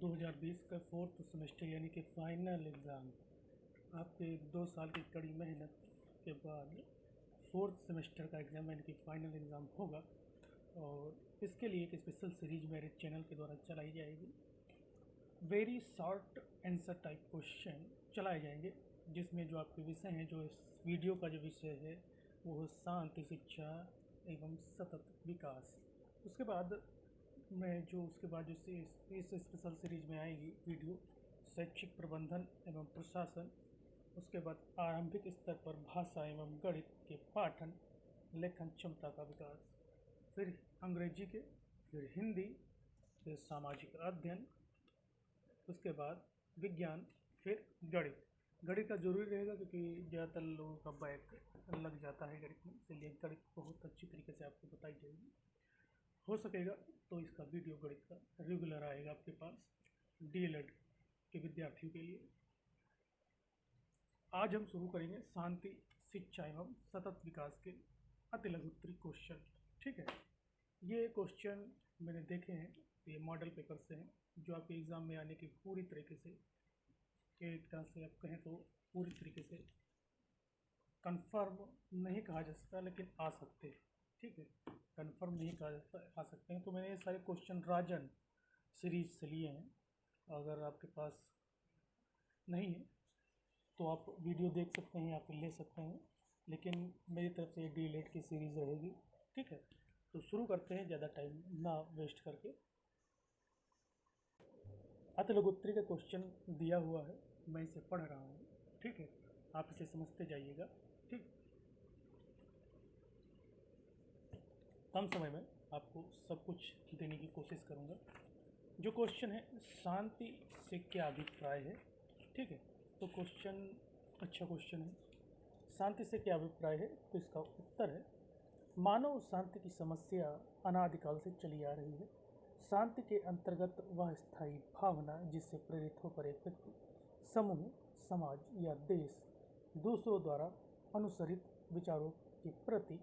2020 का fourth semester यानी कि फाइनल एग्ज़ाम आपके 2 साल की कड़ी मेहनत के बाद फोर्थ सेमेस्टर का एग्ज़ाम यानी कि फाइनल एग्ज़ाम होगा। और इसके लिए एक स्पेशल सीरीज मेरे चैनल के द्वारा चलाई जाएगी। Very short answer type question चलाए जाएंगे, जिसमें जो आपके विषय हैं, जो इस वीडियो का जो विषय है वो है शांति, शिक्षा एवं सतत विकास। उसके बाद जो इस स्पेशल सीरीज में आएगी वीडियो शैक्षिक प्रबंधन एवं प्रशासन। उसके बाद आरंभिक स्तर पर भाषा एवं गणित के पाठन, लेखन क्षमता का विकास, फिर अंग्रेजी के, फिर हिंदी, फिर सामाजिक अध्ययन, उसके बाद विज्ञान, फिर गणित। गणित का जरूरी रहेगा क्योंकि ज़्यादातर लोगों का बैक लग जाता है गणित में, इसलिए गणित बहुत अच्छी तरीके से आपको बताई जाएगी। हो सकेगा तो इसका वीडियो गणित का रेगुलर आएगा आपके पास डीएलएड के विद्यार्थियों के लिए। आज हम शुरू करेंगे शांति, शिक्षा एवं सतत विकास के अति लघु उत्तरीय क्वेश्चन। ठीक है, ये क्वेश्चन मैंने देखे हैं, ये मॉडल पेपर से हैं, जो आपके एग्ज़ाम में आने की पूरी तरीके से, एक तरह से आप कहें तो पूरी तरीके से कंफर्म नहीं कहा जा सकता, लेकिन आ सकते हैं। ठीक है, कंफर्म नहीं कहा जा सकता, आ सकते हैं। तो मैंने ये सारे क्वेश्चन राजन सीरीज से लिए हैं। अगर आपके पास नहीं है तो आप वीडियो देख सकते हैं या फिर ले सकते हैं, लेकिन मेरी तरफ से ये डीएलएड की सीरीज़ रहेगी। ठीक है, तो शुरू करते हैं ज़्यादा टाइम ना वेस्ट करके। अति लघु उत्तरीय का क्वेश्चन दिया हुआ है, मैं इसे पढ़ रहा हूँ। ठीक है, आप इसे समझते जाइएगा। ठीक, कम समय में आपको सब कुछ देने की कोशिश करूँगा। जो क्वेश्चन है, शांति से क्या अभिप्राय है। ठीक है, तो क्वेश्चन अच्छा क्वेश्चन है, शांति से क्या अभिप्राय है। तो इसका उत्तर है, मानव शांति की समस्या अनादिकाल से चली आ रही है। शांति के अंतर्गत वह स्थायी भावना जिससे प्रेरित होकर एक व्यक्ति, समूह, समाज या देश दूसरों द्वारा अनुसरित विचारों के प्रति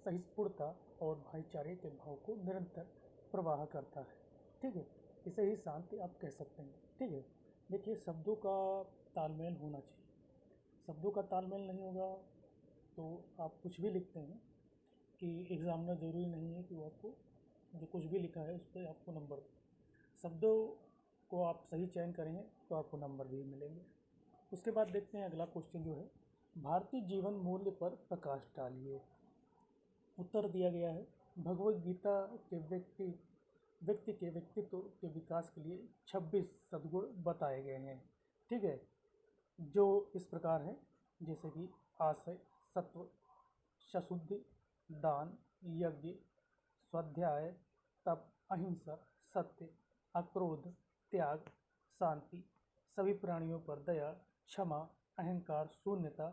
सहिष्णुता और भाईचारे के भाव को निरंतर प्रवाह करता है। ठीक है, इसे ही शांति आप कह सकते हैं। ठीक है, देखिए शब्दों का तालमेल होना चाहिए। शब्दों का तालमेल नहीं होगा तो आप कुछ भी लिखते हैं कि एग्जामिनर ज़रूरी नहीं है कि वो आपको जो कुछ भी लिखा है उस पर आपको नंबर दे। शब्दों को आप सही चयन करेंगे तो आपको नंबर भी मिलेंगे। उसके बाद देखते हैं अगला क्वेश्चन जो है, भारतीय जीवन मूल्य पर प्रकाश डालिए। उत्तर दिया गया है, भगवद गीता के व्यक्ति के व्यक्तित्व के विकास के लिए 26 सद्गुण बताए गए हैं। ठीक है, जो इस प्रकार हैं, जैसे कि आशय, सत्व, सशुद्धि, दान, यज्ञ, स्वाध्याय, तप, अहिंसा, सत्य, अक्रोध, त्याग, शांति, सभी प्राणियों पर दया, क्षमा, अहंकार, शून्यता,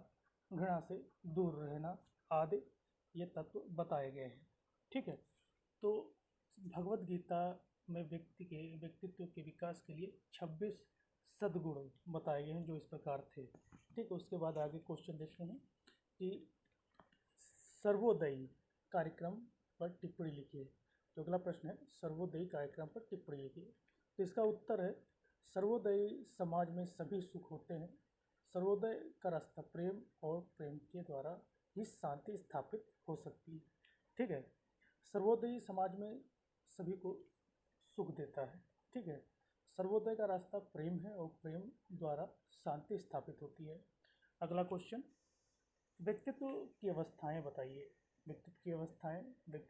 घृणा से दूर रहना आदि ये तत्व बताए गए हैं। ठीक है, तो भगवद गीता में व्यक्तित्व के विकास के लिए 26 सद्गुण बताए गए हैं, जो इस प्रकार थे। ठीक है, उसके बाद आगे क्वेश्चन देखते हैं कि सर्वोदयी कार्यक्रम पर टिप्पणी लिखिए। तो अगला प्रश्न है, सर्वोदयी कार्यक्रम पर टिप्पणी लिखिए। तो इसका उत्तर है, सर्वोदयी समाज में सभी सुख होते हैं। सर्वोदय का रास्ता प्रेम और प्रेम के द्वारा ही शांति स्थापित हो सकती है। ठीक है, सर्वोदयी समाज में सभी को सुख देता है। ठीक है, सर्वोदय का रास्ता प्रेम है और प्रेम द्वारा शांति स्थापित होती है। अगला क्वेश्चन, व्यक्तित्व की अवस्थाएं बताइए। व्यक्तित्व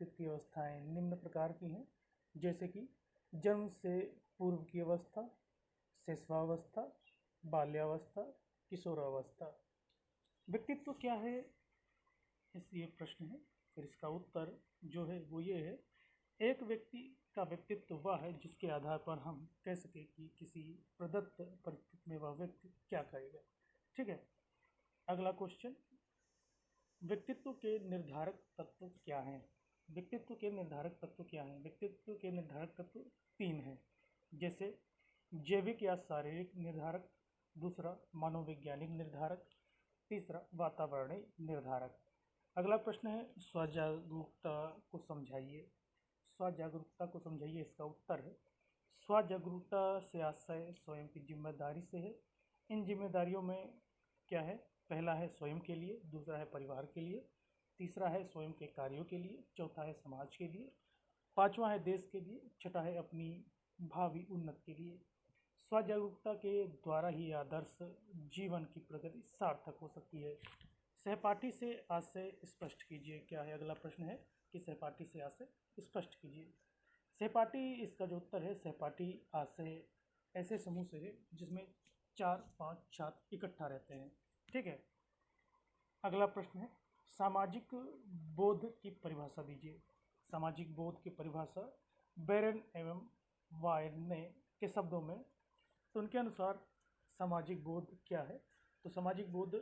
की अवस्थाएं निम्न प्रकार की हैं, जैसे कि जन्म से पूर्व की अवस्था, शिशुवावस्था, बाल्यावस्था, किशोरावस्था। व्यक्तित्व क्या है, ये प्रश्न है। फिर इसका उत्तर जो है वो ये है, एक व्यक्ति का व्यक्तित्व वह है जिसके आधार पर हम कह सकें कि किसी प्रदत्त परिस्थिति में वह व्यक्ति क्या करेगा। ठीक है, अगला क्वेश्चन, व्यक्तित्व के निर्धारक तत्व क्या हैं। व्यक्तित्व के निर्धारक तत्व क्या हैं। व्यक्तित्व के निर्धारक तत्व 3 हैं, जैसे जैविक या शारीरिक निर्धारक, दूसरा मनोवैज्ञानिक निर्धारक, तीसरा वातावरणीय निर्धारक। अगला प्रश्न है, स्वजागरूकता को समझाइए। स्वजागरूकता को समझाइए। इसका उत्तर है, स्वजागरूकता से आशय स्वयं की जिम्मेदारी से है। इन जिम्मेदारियों में क्या है? पहला है स्वयं के लिए, दूसरा है परिवार के लिए, तीसरा है स्वयं के कार्यों के लिए, चौथा है समाज के लिए, पांचवा है देश के लिए, छठा है अपनी भावी उन्नति के लिए। स्वजागरूकता के द्वारा ही आदर्श जीवन की प्रगति सार्थक हो सकती है। सहपाठी से आशय स्पष्ट कीजिए। क्या है? अगला प्रश्न है कि सहपाठी से आशय स्पष्ट कीजिए। सहपाठी, इसका जो उत्तर है, सहपाठी आशय ऐसे समूह से है जिसमें 4-5 छात्र इकट्ठा रहते हैं। ठीक है। अगला प्रश्न है सामाजिक बोध की परिभाषा दीजिए। सामाजिक बोध की परिभाषा बेरेन एवं वायरने के शब्दों में, तो उनके अनुसार सामाजिक बोध क्या है? तो सामाजिक बोध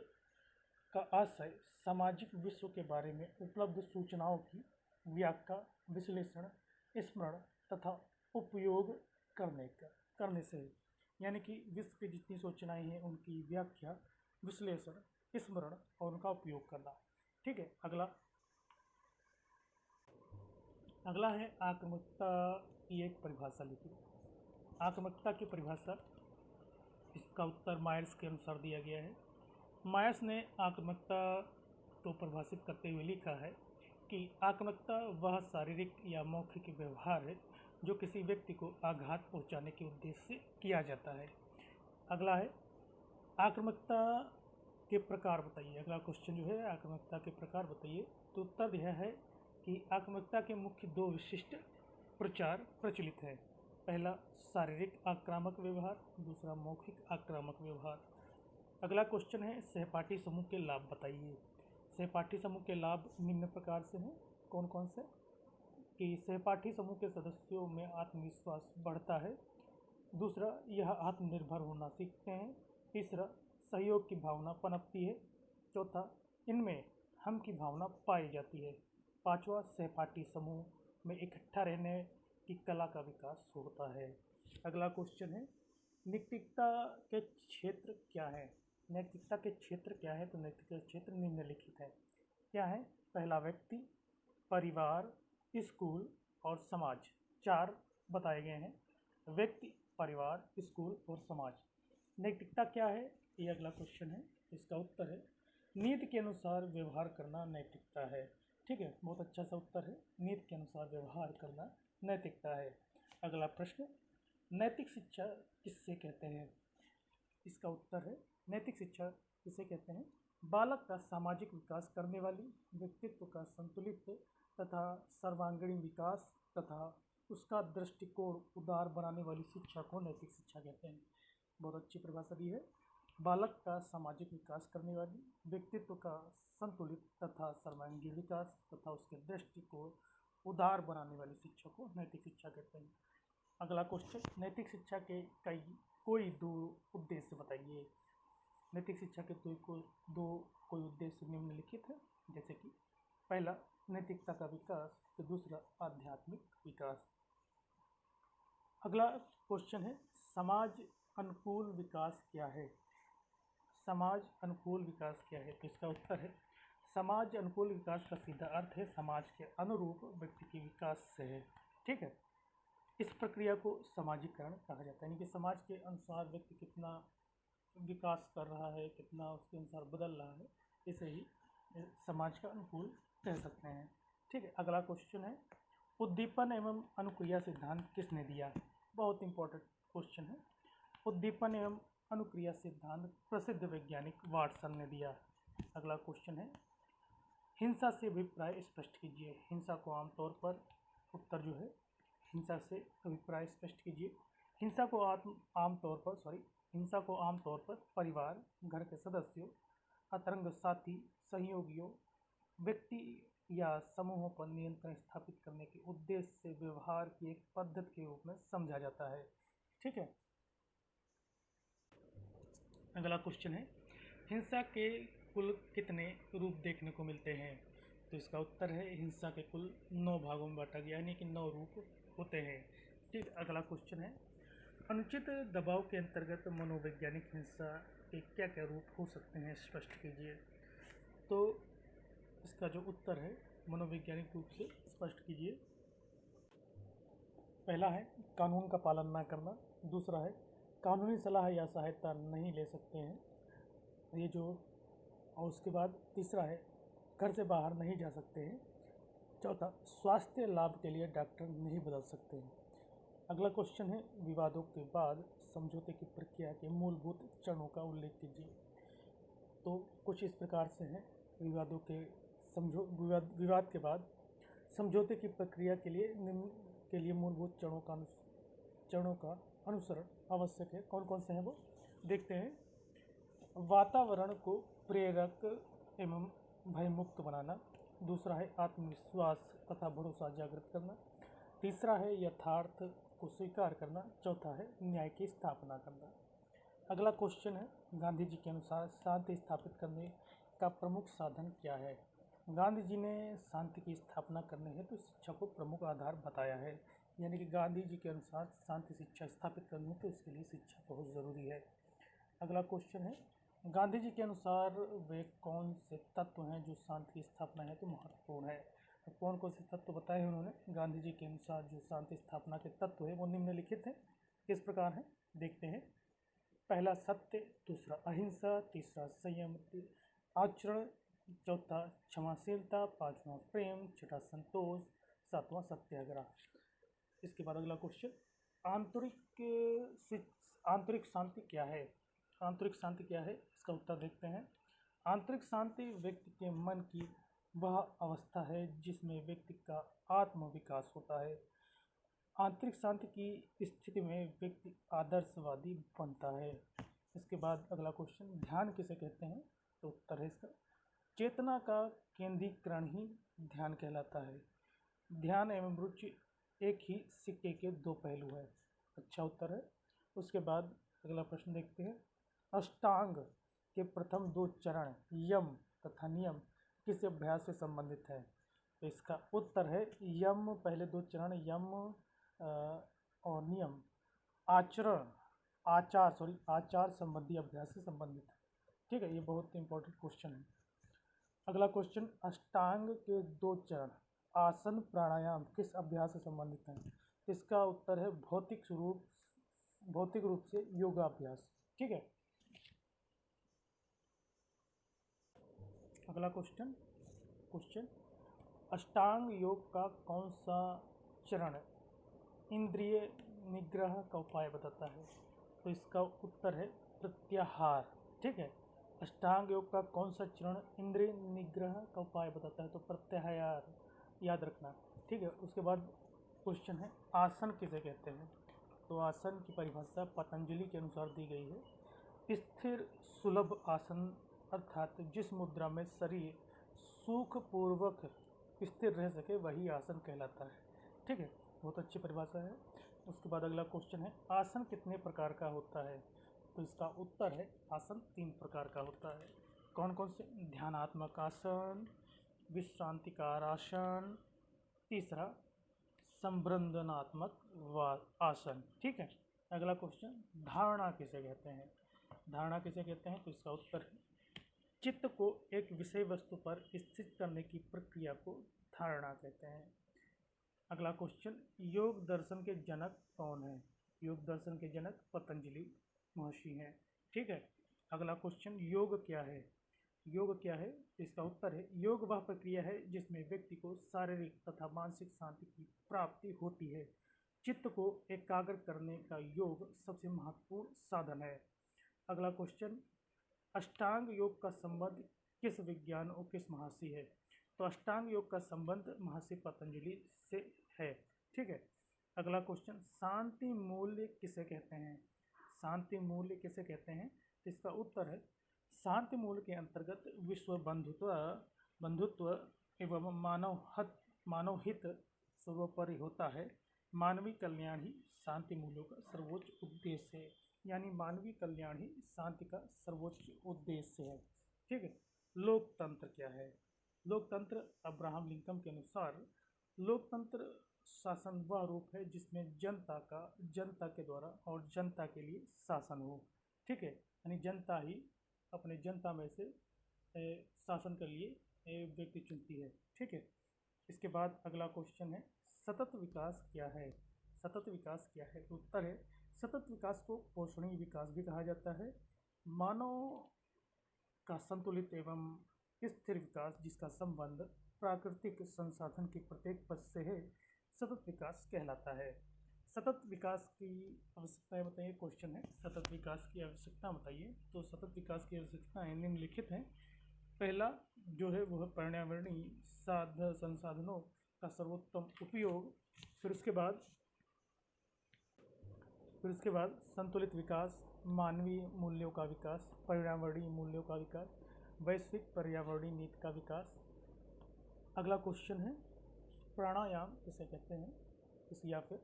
का आशय सामाजिक विश्व के बारे में उपलब्ध सूचनाओं की व्याख्या, विश्लेषण, स्मरण तथा उपयोग करने से है। यानी कि विश्व की जितनी सूचनाएं हैं उनकी व्याख्या, विश्लेषण, स्मरण और उनका उपयोग करना। ठीक है। अगला है आक्रामकता की एक परिभाषा लिखिए। आक्रामकता की परिभाषा, इसका उत्तर मायर्स के अनुसार दिया गया है। मायर्स ने आक्रामकता को परिभाषित करते हुए लिखा है कि आक्रामकता वह शारीरिक या मौखिक व्यवहार है जो किसी व्यक्ति को आघात पहुंचाने के उद्देश्य से किया जाता है। अगला है आक्रामकता के प्रकार बताइए। अगला क्वेश्चन जो है आक्रामकता के प्रकार बताइए। तो उत्तर यह है कि आक्रामकता के मुख्य दो विशिष्ट प्रचार प्रचलित हैं। पहला शारीरिक आक्रामक व्यवहार, दूसरा मौखिक आक्रामक व्यवहार। अगला क्वेश्चन है सहपाठी समूह के लाभ बताइए। सहपाठी समूह के लाभ निम्न प्रकार से हैं। कौन कौन से? कि सहपाठी समूह के सदस्यों में आत्मविश्वास बढ़ता है, दूसरा यह आत्मनिर्भर होना सीखते हैं, तीसरा सहयोग की भावना पनपती है, चौथा इनमें हम की भावना पाई जाती है, पांचवा सहपाठी समूह में इकट्ठा रहने की कला का विकास होता है। अगला क्वेश्चन है नैतिकता के क्षेत्र क्या है? नैतिकता के क्षेत्र क्या है? तो नैतिकता के क्षेत्र निम्नलिखित है। क्या है? पहला व्यक्ति, परिवार, स्कूल और समाज। चार बताए गए हैं, व्यक्ति, परिवार, स्कूल और समाज। नैतिकता क्या है? ये अगला क्वेश्चन है। इसका उत्तर है नीति के अनुसार व्यवहार करना नैतिकता है। ठीक है, बहुत अच्छा सा उत्तर है, नीति के अनुसार व्यवहार करना नैतिकता है। अगला प्रश्न, नैतिक शिक्षा किससे कहते हैं? इसका उत्तर है नैतिक शिक्षा किसे कहते हैं? बालक का सामाजिक विकास करने वाली, व्यक्तित्व का संतुलित तथा सर्वांगीण विकास तथा उसका दृष्टिकोण उदार बनाने वाली शिक्षा को नैतिक शिक्षा कहते हैं। बहुत अच्छी परिभाषा दी है। बालक का सामाजिक विकास करने वाली, व्यक्तित्व का संतुलित तथा सर्वांगीण विकास तथा उसके दृष्टिकोण उदार बनाने वाली शिक्षा को नैतिक शिक्षा कहते हैं। अगला क्वेश्चन, नैतिक शिक्षा के कोई दो उद्देश्य बताइए। नैतिक शिक्षा के दो कोई उद्देश्य निम्नलिखित है, जैसे कि पहला नैतिकता का विकास, तो दूसरा आध्यात्मिक विकास। अगला क्वेश्चन है समाज अनुकूल विकास क्या है? समाज अनुकूल विकास क्या है? तो इसका उत्तर है समाज अनुकूल विकास का सीधा अर्थ है समाज के अनुरूप व्यक्ति के विकास से है। ठीक है, इस प्रक्रिया को सामाजिकरण कहा जाता है, यानी कि समाज के अनुसार व्यक्ति कितना विकास कर रहा है, कितना उसके अनुसार बदल रहा है, इसे ही समाज का अनुकूल कह सकते हैं। ठीक है, अगला क्वेश्चन है उद्दीपन एवं अनुक्रिया सिद्धांत किसने दिया? बहुत इंपॉर्टेंट क्वेश्चन है। उद्दीपन एवं अनुक्रिया सिद्धांत प्रसिद्ध वैज्ञानिक वाटसन ने दिया। अगला क्वेश्चन है हिंसा से अभिप्राय स्पष्ट कीजिए। हिंसा को आमतौर पर, उत्तर जो है हिंसा से अभिप्राय स्पष्ट कीजिए। हिंसा को आमतौर पर परिवार, घर के सदस्यों, अंतरंग साथी, सहयोगियों, व्यक्ति या समूहों पर नियंत्रण स्थापित करने के उद्देश्य से व्यवहार की एक पद्धति के रूप में समझा जाता है। ठीक है, अगला क्वेश्चन है हिंसा के कुल कितने रूप देखने को मिलते हैं? तो इसका उत्तर है हिंसा के कुल 9 भागों में बांटा गया, यानी कि 9 रूप होते हैं। ठीक, अगला क्वेश्चन है अनुचित दबाव के अंतर्गत मनोवैज्ञानिक हिंसा के क्या क्या रूप हो सकते हैं, स्पष्ट कीजिए। तो इसका जो उत्तर है मनोवैज्ञानिक रूप से स्पष्ट कीजिए। पहला है कानून का पालन ना करना, दूसरा है कानूनी सलाह या सहायता नहीं ले सकते हैं ये जो, और उसके बाद तीसरा है घर से बाहर नहीं जा सकते हैं, चौथा स्वास्थ्य लाभ के लिए डॉक्टर नहीं बदल सकते हैं। अगला क्वेश्चन है विवादों के बाद समझौते की प्रक्रिया के मूलभूत चरणों का उल्लेख कीजिए। तो कुछ इस प्रकार से हैं विवादों के विवाद के बाद समझौते की प्रक्रिया के लिए मूलभूत चरणों का अनुसरण आवश्यक है। कौन कौन से हैं वो देखते हैं। वातावरण को प्रेरक एवं भयमुक्त बनाना, दूसरा है आत्मविश्वास तथा भरोसा जागृत करना, तीसरा है यथार्थ को स्वीकार करना, चौथा है न्याय की स्थापना करना। अगला क्वेश्चन है गांधी जी के अनुसार शांति स्थापित करने का प्रमुख साधन क्या है। गांधी जी ने शांति की स्थापना करने हेतु शिक्षा को प्रमुख आधार बताया है, यानी कि गांधी जी के अनुसार शांति शिक्षा स्थापित करनी है तो इसके लिए शिक्षा बहुत ज़रूरी है। अगला क्वेश्चन है गांधी जी के अनुसार वे कौन से तत्व हैं जो शांति की स्थापना है तो महत्वपूर्ण है। तो कौन कौन से तत्व बताए हैं उन्होंने गांधी जी के अनुसार जो शांति स्थापना के तत्व हैं वो निम्नलिखित हैं, किस प्रकार हैं देखते हैं। पहला सत्य, दूसरा अहिंसा, तीसरा संयम आचरण, चौथा क्षमाशीलता, पांचवा प्रेम, छठा संतोष, सातवां सत्याग्रह। इसके बाद अगला क्वेश्चन आंतरिक शांति क्या है। आंतरिक शांति क्या है इसका उत्तर देखते हैं। आंतरिक शांति व्यक्ति के मन की वह अवस्था है जिसमें व्यक्ति का आत्म विकास होता है। आंतरिक शांति की स्थिति में व्यक्ति आदर्शवादी बनता है। इसके बाद अगला क्वेश्चन ध्यान किसे कहते हैं तो उत्तर है इसका चेतना का केंद्रीकरण ही ध्यान कहलाता है। ध्यान एवं रुचि एक ही सिक्के के दो पहलू है, अच्छा उत्तर है। उसके बाद अगला प्रश्न देखते हैं अष्टांग के प्रथम दो चरण यम तथा नियम किस अभ्यास से संबंधित है। तो इसका उत्तर है यम, पहले दो चरण यम और नियम आचार संबंधी अभ्यास से संबंधित है। ठीक है, ये बहुत इंपॉर्टेंट क्वेश्चन है। अगला क्वेश्चन अष्टांग के दो चरण आसन प्राणायाम किस अभ्यास से संबंधित है। इसका उत्तर है भौतिक रूप से योगाभ्यास। ठीक है। अगला क्वेश्चन अष्टांग योग का कौन सा चरण इंद्रिय निग्रह का उपाय बताता है। तो इसका उत्तर है प्रत्याहार। ठीक है, अष्टांग योग का कौन सा चरण इंद्रिय निग्रह का उपाय बताता है तो प्रत्याहार, याद रखना। ठीक है। उसके बाद क्वेश्चन है आसन किसे कहते हैं। तो आसन की परिभाषा पतंजलि के अनुसार दी गई है स्थिर सुलभ आसन अर्थात जिस मुद्रा में शरीर सुखपूर्वक स्थिर रह सके वही आसन कहलाता है। ठीक है, बहुत अच्छी परिभाषा है। उसके बाद अगला क्वेश्चन है आसन कितने प्रकार का होता है। तो इसका उत्तर है आसन 3 प्रकार का होता है। कौन कौन से ध्यानात्मक आसन, विश्रांतिकार आसन, तीसरा संवृंदनात्मक आसन। ठीक है। अगला क्वेश्चन धारणा किसे कहते हैं। धारणा किसे कहते हैं तो इसका उत्तर है चित्त को एक विषय वस्तु पर स्थित करने की प्रक्रिया को धारणा कहते हैं। अगला क्वेश्चन योग दर्शन के जनक कौन है। योग दर्शन के जनक पतंजलि महर्षि हैं। ठीक है। अगला क्वेश्चन योग क्या है। योग क्या है इसका उत्तर है योग वह प्रक्रिया है जिसमें व्यक्ति को शारीरिक तथा मानसिक शांति की प्राप्ति होती है। चित्त को एकाग्र करने का योग सबसे महत्वपूर्ण साधन है। अगला क्वेश्चन अष्टांग योग का संबंध किस विज्ञान और किस महर्षि है। तो अष्टांग योग का संबंध महर्षि पतंजलि से है। ठीक है। अगला क्वेश्चन शांति मूल्य किसे कहते हैं। शांति मूल्य किसे कहते हैं इसका उत्तर है शांति मूल्य के अंतर्गत विश्व बंधुत्व एवं मानव हित सर्वोपरि होता है। मानवीय कल्याण ही शांति मूल्यों का सर्वोच्च उद्देश्य है, यानी मानवीय कल्याण ही शांति का सर्वोच्च उद्देश्य है। ठीक है। लोकतंत्र क्या है। लोकतंत्र अब्राहम लिंकन के अनुसार लोकतंत्र शासन वह रूप है जिसमें जनता के द्वारा और जनता के लिए शासन हो। ठीक है, यानी जनता ही अपने जनता में से शासन के लिए व्यक्ति चुनती है। ठीक है। इसके बाद अगला क्वेश्चन है सतत विकास क्या है। सतत विकास क्या है? तो उत्तर है सतत विकास को पोषणीय विकास भी कहा जाता है। मानव का संतुलित एवं स्थिर विकास जिसका संबंध प्राकृतिक संसाधन के प्रत्येक पद से है, सतत विकास कहलाता है। सतत विकास की आवश्यकताएं बताइए। क्वेश्चन है सतत विकास की आवश्यकता बताइए। तो सतत विकास की आवश्यकताएं निम्नलिखित हैं। पहला जो है वो है पर्यावरणीय संसाधनों का सर्वोत्तम उपयोग। फिर उसके बाद संतुलित विकास, मानवीय मूल्यों का विकास, पर्यावरणीय मूल्यों का विकास, वैश्विक पर्यावरणीय नीति का विकास। अगला क्वेश्चन है प्राणायाम किसे कहते हैं, या फिर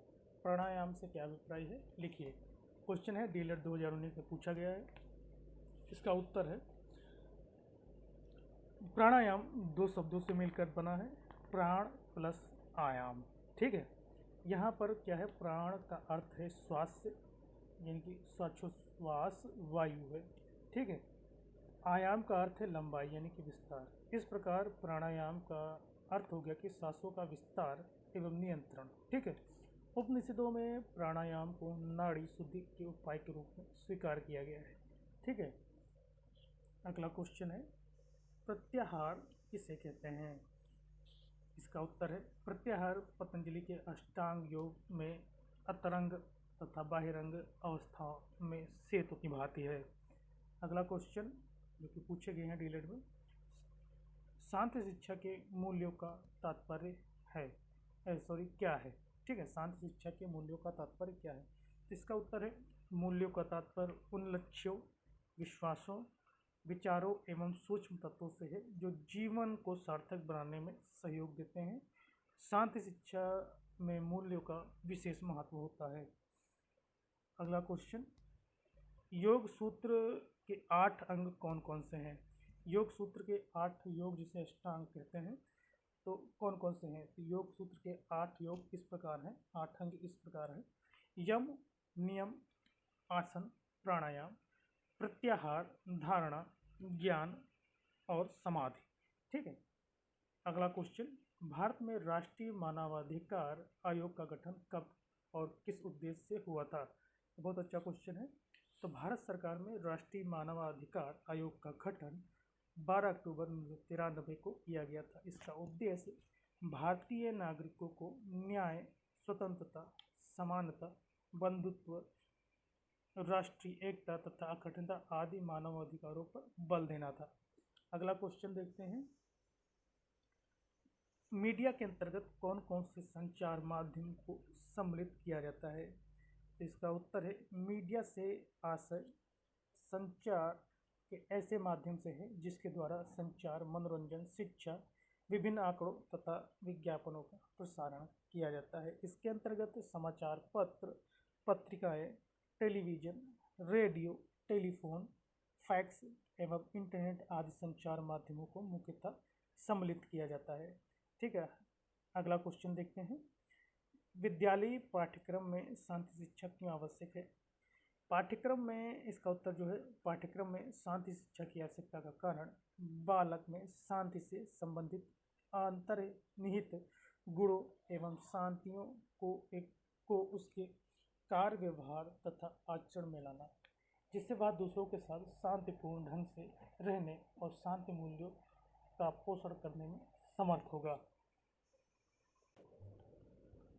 प्राणायाम से क्या अभिप्राय है, लिखिए। क्वेश्चन है डीएलएड 2019 में पूछा गया है। इसका उत्तर है प्राणायाम दो शब्दों से मिलकर बना है, प्राण प्लस आयाम। ठीक है, यहाँ पर क्या है, प्राण का अर्थ है श्वास, यानी कि श्वासोच्छ्वास वायु है। ठीक है, आयाम का अर्थ है लंबाई यानी कि विस्तार। इस प्रकार प्राणायाम का अर्थ हो गया कि सांसों का विस्तार एवं नियंत्रण। ठीक है, उपनिषदों में प्राणायाम को नाड़ी शुद्धि के उपाय के रूप में स्वीकार किया गया है। ठीक है, अगला क्वेश्चन है प्रत्याहार किसे कहते हैं। इसका उत्तर है प्रत्याहार पतंजलि के अष्टांग योग में अंतरंग तथा बाहिरंग अवस्थाओं में सेतु निभाती है। अगला क्वेश्चन जो कि पूछे गए हैं डीएलएड में, शांति शिक्षा के मूल्यों का तात्पर्य है, क्या है। ठीक है, शांति शिक्षा के मूल्यों का तात्पर्य क्या है। इसका उत्तर है मूल्यों का तात्पर्य उन लक्ष्यों, विश्वासों, विचारों एवं सूक्ष्म तत्वों से है जो जीवन को सार्थक बनाने में सहयोग देते हैं। शांति शिक्षा में मूल्यों का विशेष महत्व होता है। अगला क्वेश्चन, योग सूत्र के 8 अंग कौन कौन से हैं। योग सूत्र के 8 योग जिसे अष्टांग कहते हैं, तो कौन कौन से हैं। तो योग सूत्र के 8 योग इस प्रकार हैं, 8 अंग इस प्रकार हैं, यम, नियम, आसन, प्राणायाम, प्रत्याहार, धारणा, ज्ञान और समाधि। ठीक है, अगला क्वेश्चन, भारत में राष्ट्रीय मानवाधिकार आयोग का गठन कब और किस उद्देश्य से हुआ था। तो बहुत अच्छा क्वेश्चन है। तो भारत सरकार में राष्ट्रीय मानवाधिकार आयोग का गठन 12 अक्टूबर 1993 को किया गया था। इसका उद्देश्य भारतीय नागरिकों को न्याय, स्वतंत्रता, समानता, बंधुत्व, राष्ट्रीय एकता तथा अखंडता आदि मानव अधिकारों पर बल देना था। अगला क्वेश्चन देखते हैं, मीडिया के अंतर्गत कौन कौन से संचार माध्यम को सम्मिलित किया जाता है। इसका उत्तर है मीडिया से आशय संचार के ऐसे माध्यम से है जिसके द्वारा संचार, मनोरंजन, शिक्षा, विभिन्न आंकड़ों तथा विज्ञापनों का प्रसारण किया जाता है। इसके अंतर्गत समाचार पत्र, पत्रिकाएं, टेलीविज़न, रेडियो, टेलीफोन, फैक्स एवं इंटरनेट आदि संचार माध्यमों को मुख्यतः सम्मिलित किया जाता है। ठीक है, अगला क्वेश्चन देखते हैं, विद्यालयी पाठ्यक्रम में शांति शिक्षा क्यों आवश्यक है। पाठ्यक्रम में इसका उत्तर जो है, पाठ्यक्रम में शांति शिक्षा की आवश्यकता का कारण बालक में शांति से संबंधित अंतर्निहित गुणों एवं शांतियों को उसके कार्य व्यवहार तथा आचरण में लाना, जिससे वह दूसरों के साथ शांतिपूर्ण ढंग से रहने और शांति मूल्यों का पोषण करने में समर्थ होगा।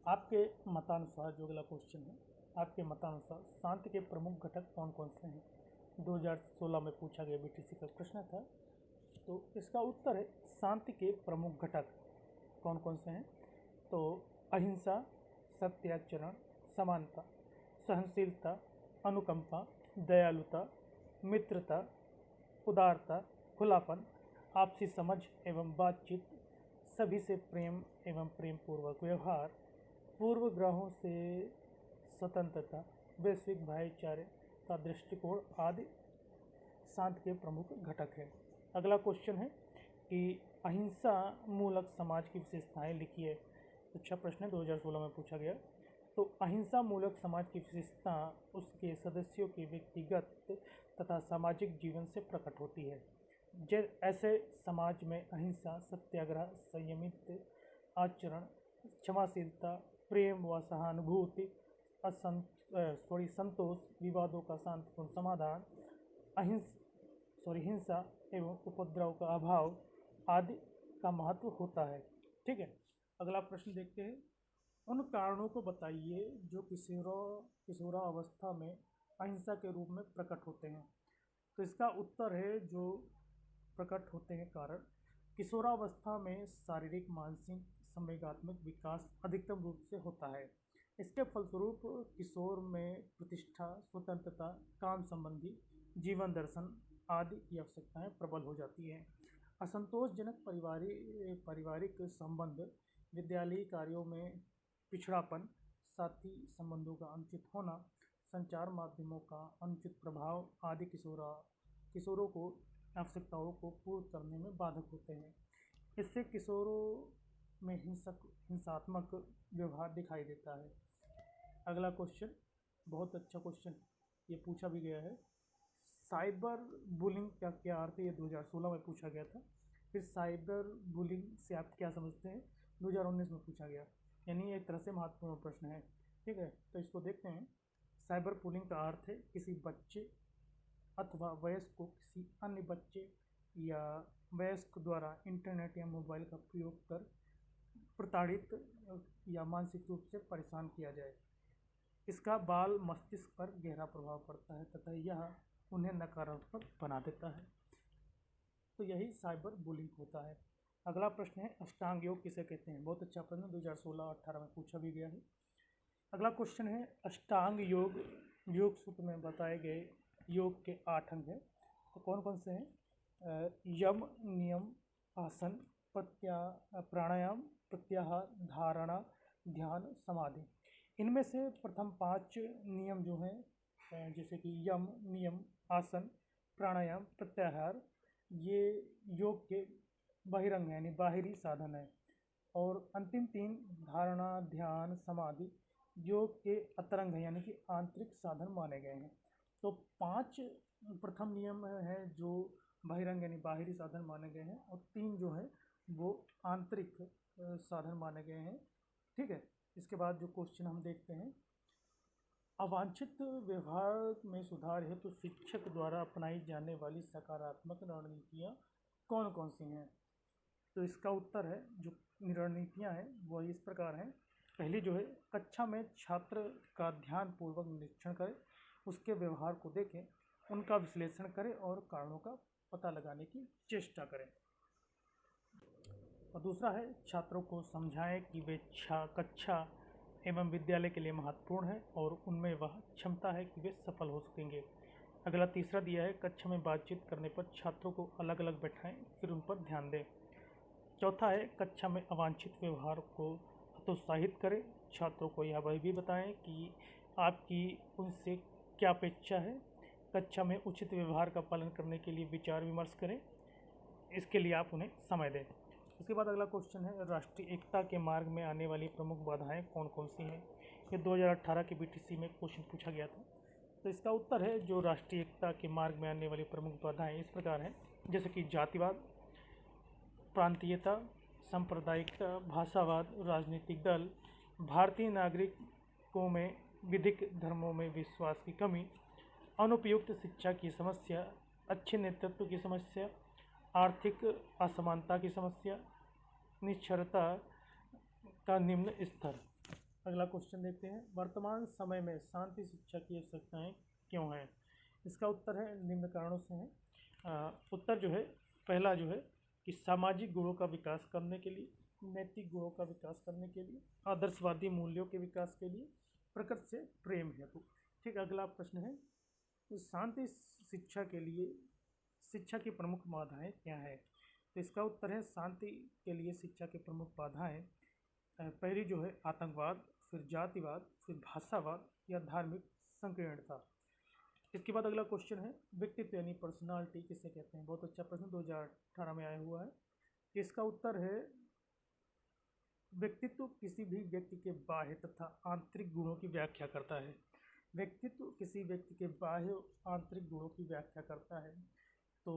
आपके मतानुसार जो अगला क्वेश्चन है, आपके मतानुसार शांति के प्रमुख घटक कौन कौन से हैं। 2016 में पूछा गया बीटीसी का प्रश्न था। तो इसका उत्तर है शांति के प्रमुख घटक कौन कौन से हैं। तो अहिंसा, सत्याचरण, समानता, सहनशीलता, अनुकंपा, दयालुता, मित्रता, उदारता, खुलापन, आपसी समझ एवं बातचीत, सभी से प्रेम एवं प्रेम पूर्वक व्यवहार, पूर्वग्रहों से स्वतंत्रता, वैश्विक भाईचारे का दृष्टिकोण आदि शांति के प्रमुख घटक हैं। अगला क्वेश्चन है कि अहिंसा मूलक समाज की विशेषताएं लिखिए। अच्छा प्रश्न है, 2016 में पूछा गया। तो अहिंसा मूलक समाज की विशेषता उसके सदस्यों के व्यक्तिगत तथा सामाजिक जीवन से प्रकट होती है। ऐसे समाज में अहिंसा, सत्याग्रह, संयमित आचरण, क्षमाशीलता, प्रेम व सहानुभूति, संतोष, विवादों का शांतिपूर्ण समाधान, हिंसा एवं उपद्रव का अभाव आदि का महत्व होता है। ठीक है, अगला प्रश्न देखते हैं। उन कारणों को बताइए जो किशोरावस्था में अहिंसा के रूप में प्रकट होते हैं। तो इसका उत्तर है जो प्रकट होते हैं कारण, किशोरावस्था में शारीरिक, मानसिक, संवेगात्मक विकास अधिकतम रूप से होता है। इसके फलस्वरूप किशोर में प्रतिष्ठा, स्वतंत्रता, काम संबंधी, जीवन दर्शन आदि की आवश्यकताएं प्रबल हो जाती हैं। असंतोषजनक पारिवारिक संबंध, विद्यालयी कार्यों में पिछड़ापन, साथी संबंधों का अनुचित होना, संचार माध्यमों का अनुचित प्रभाव आदि किशोरों को आवश्यकताओं को पूर्ण करने में बाधक होते हैं। इससे किशोरों में हिंसात्मक व्यवहार दिखाई देता है। अगला क्वेश्चन बहुत अच्छा क्वेश्चन ये पूछा भी गया है। साइबर बुलिंग का क्या अर्थ है, ये 2016 में पूछा गया था। फिर साइबर बुलिंग से आप क्या समझते हैं, 2019 में पूछा गया, यानी एक तरह से महत्वपूर्ण प्रश्न है। ठीक है, तो इसको देखते हैं। साइबर बुलिंग का अर्थ है किसी बच्चे अथवा वयस्क को किसी अन्य बच्चे या वयस्क द्वारा इंटरनेट या मोबाइल का प्रयोग कर प्रताड़ित या मानसिक रूप से परेशान किया जाए। इसका बाल मस्तिष्क पर गहरा प्रभाव पड़ता है तथा यह उन्हें नकारात्मक बना देता है। तो यही साइबर बुलिंग होता है। अगला प्रश्न है अष्टांग योग किसे कहते हैं। बहुत अच्छा प्रश्न 2016-18 में पूछा भी गया है। अगला क्वेश्चन है अष्टांग योग, योग सूत्र में बताए गए योग के 8 अंग हैं। तो कौन कौन से हैं? यम, नियम, आसन, प्राणायाम, प्रत्याहार, धारणा, ध्यान, समाधि। इनमें से प्रथम 5 नियम जो हैं, जैसे कि यम, नियम, आसन, प्राणायाम, प्रत्याहार, ये योग के बहिरंग हैं, यानी बाहरी साधन है। और अंतिम 3 धारणा, ध्यान, समाधि योग के अतरंग हैं, यानी कि आंतरिक साधन माने गए हैं। तो 5 प्रथम नियम हैं जो बहिरंग यानी बाहरी साधन माने गए हैं, और 3 जो है वो आंतरिक साधन माने गए हैं। ठीक है, इसके बाद जो क्वेश्चन हम देखते हैं, अवांछित व्यवहार में सुधार हेतु तो शिक्षक द्वारा अपनाई जाने वाली सकारात्मक रणनीतियाँ कौन कौन सी हैं। तो इसका उत्तर है जो रणनीतियाँ हैं वो इस प्रकार हैं। पहली जो है, कक्षा में छात्र का ध्यानपूर्वक निरीक्षण करें, उसके व्यवहार को देखें, उनका विश्लेषण करें और कारणों का पता लगाने की चेष्टा करें। और दूसरा है, छात्रों को समझाएं कि वे कक्षा एवं विद्यालय के लिए महत्वपूर्ण है और उनमें वह क्षमता है कि वे सफल हो सकेंगे। अगला तीसरा दिया है, कक्षा में बातचीत करने पर छात्रों को अलग अलग बैठाएं, फिर उन पर ध्यान दें। चौथा है, कक्षा में अवांछित व्यवहार को हतोत्साहित करें, छात्रों को यह भी बताएं कि आपकी उनसे क्या अपेक्षा है। कक्षा में उचित व्यवहार का पालन करने के लिए विचार विमर्श करें, इसके लिए आप उन्हें समय दें। इसके बाद अगला क्वेश्चन है, राष्ट्रीय एकता के मार्ग में आने वाली प्रमुख बाधाएं कौन कौन सी हैं। ये 2018 के बीटीसी में क्वेश्चन पूछा गया था। तो इसका उत्तर है, जो राष्ट्रीय एकता के मार्ग में आने वाली प्रमुख बाधाएं इस प्रकार हैं, जैसे कि जातिवाद, प्रांतीयता, सांप्रदायिकता, भाषावाद, राजनीतिक दल, भारतीय नागरिकों में विधिक धर्मों में विश्वास की कमी, अनुपयुक्त शिक्षा की समस्या, अच्छे नेतृत्व की समस्या, आर्थिक असमानता की समस्या, निरक्षरता का निम्न स्तर। अगला क्वेश्चन देखते हैं, वर्तमान समय में शांति शिक्षा की आवश्यकताएं क्यों हैं। इसका उत्तर है निम्न कारणों से हैं। उत्तर जो है, पहला जो है कि सामाजिक गुणों का विकास करने के लिए, नैतिक गुणों का विकास करने के लिए, आदर्शवादी मूल्यों के विकास के लिए, प्रकृति से प्रेम हेतु। ठीक, अगला प्रश्न है, शांति शिक्षा के लिए शिक्षा की प्रमुख बाधाएं क्या है। तो इसका उत्तर है, शांति के लिए शिक्षा की प्रमुख बाधाएं पहली जो है आतंकवाद, फिर जातिवाद, फिर भाषावाद या धार्मिक संकीर्णता। इसके बाद अगला क्वेश्चन है, व्यक्तित्व यानी पर्सनालिटी किसे कहते हैं। बहुत अच्छा प्रश्न 2018 में आया हुआ है। इसका उत्तर है, व्यक्तित्व किसी भी व्यक्ति के बाह्य तथा आंतरिक गुणों की व्याख्या करता है। व्यक्तित्व किसी व्यक्ति के बाह्य आंतरिक गुणों की व्याख्या करता है। तो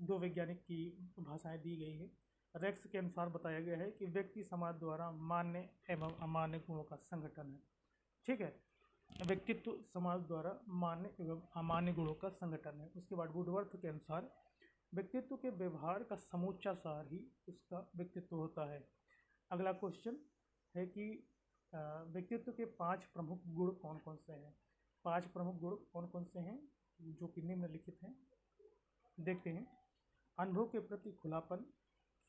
2 वैज्ञानिक की भाषाएं दी गई है। रेक्स के अनुसार बताया गया है कि व्यक्ति समाज द्वारा मान्य एवं अमान्य गुणों का संगठन है। ठीक है, व्यक्तित्व समाज द्वारा मान्य एवं अमान्य गुणों का संगठन है। उसके बाद वुडवर्थ के अनुसार व्यक्तित्व के व्यवहार का समूचा सार ही उसका व्यक्तित्व होता है। अगला क्वेश्चन है कि व्यक्तित्व के 5 प्रमुख गुण कौन कौन से हैं। 5 प्रमुख गुण कौन कौन से हैं जो कि निम्नलिखित हैं, देखते हैं। अनुभव के प्रति खुलापन,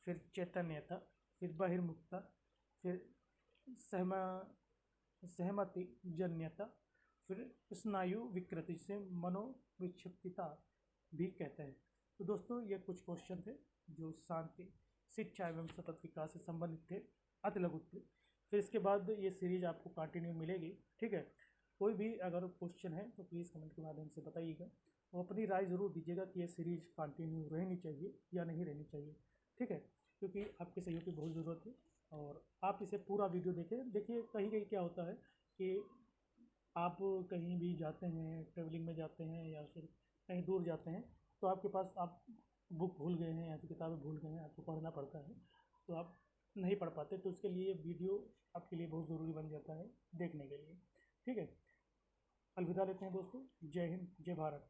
फिर चैतन्यता, फिर बहिर्मुखता, फिर सहम सहमति जन्यता, फिर स्नायु विकृति से मनोविक्षिप्तता भी कहते हैं। तो दोस्तों ये कुछ क्वेश्चन थे जो शांति, शिक्षा एवं सतत विकास से संबंधित थे, अति लघु थे। फिर इसके बाद ये सीरीज आपको कंटिन्यू मिलेगी। ठीक है, कोई भी अगर क्वेश्चन है तो प्लीज़ कमेंट के माध्यम से बताइएगा और अपनी राय ज़रूर दीजिएगा कि ये सीरीज कंटिन्यू रहनी चाहिए या नहीं रहनी चाहिए। ठीक है, क्योंकि आपके सहयोग की बहुत ज़रूरत है और आप इसे पूरा वीडियो देखें। देखिए कहीं कहीं क्या होता है कि आप कहीं भी जाते हैं, ट्रेवलिंग में जाते हैं या फिर कहीं दूर जाते हैं, तो आपके पास आप बुक भूल गए हैं या फिर किताबें भूल गए हैं, आपको पढ़ना पड़ता है, तो आप नहीं पढ़ पाते, तो उसके लिए वीडियो आपके लिए बहुत ज़रूरी बन जाता है देखने के लिए। ठीक है, अलविदा लेते हैं दोस्तों। जय हिंद, जय भारत।